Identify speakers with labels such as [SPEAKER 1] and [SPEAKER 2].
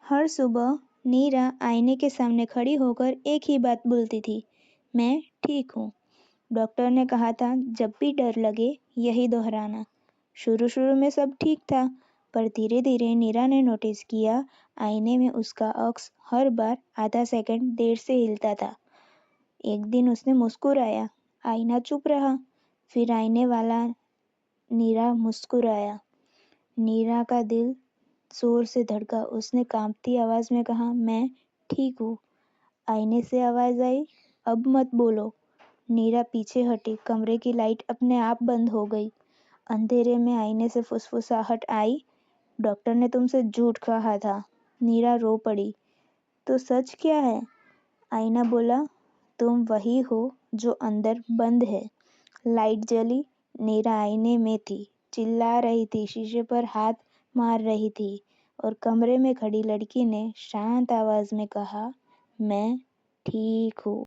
[SPEAKER 1] हर सुबह नीरा आईने के सामने खड़ी होकर एक ही बात बोलती थी, मैं ठीक हूँ। डॉक्टर ने कहा था जब भी डर लगे यही दोहराना। शुरू शुरू में सब ठीक था, पर धीरे धीरे नीरा ने नोटिस किया आईने में उसका अक्स हर बार आधा सेकंड देर से हिलता था। एक दिन उसने मुस्कुराया, आईना चुप रहा। फिर आईने वाला नीरा मुस्कुराया। नीरा का दिल जोर से धड़का। उसने कांपती आवाज में कहा, मैं ठीक हूँ। आईने से आवाज आई, अब मत बोलो। नीरा पीछे हटी। कमरे की लाइट अपने आप बंद हो गई। अंधेरे में आईने से फुसफुसाहट आई, डॉक्टर ने तुमसे झूठ कहा था। नीरा रो पड़ी। तो सच क्या है? आईना बोला, तुम वही हो जो अंदर बंद है। लाइट जली। नीरा आईने में थी, चिल्ला रही थी, शीशे पर हाथ मार रही थी, और कमरे में खड़ी लड़की ने शांत आवाज में कहा, मैं ठीक हूँ।